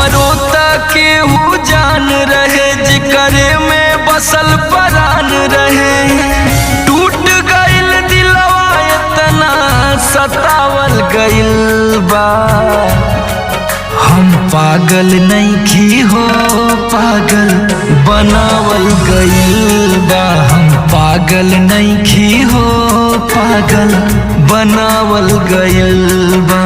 हमरो केहू जान रहे जिकरे में बसल परान रहे। टूट गइल दिलवा इतना सतावल गइल बा। हम पागल नइखी हो पागल बनावल गइल बा। हम पागल नइखी हो पागल बनावल गइल बा।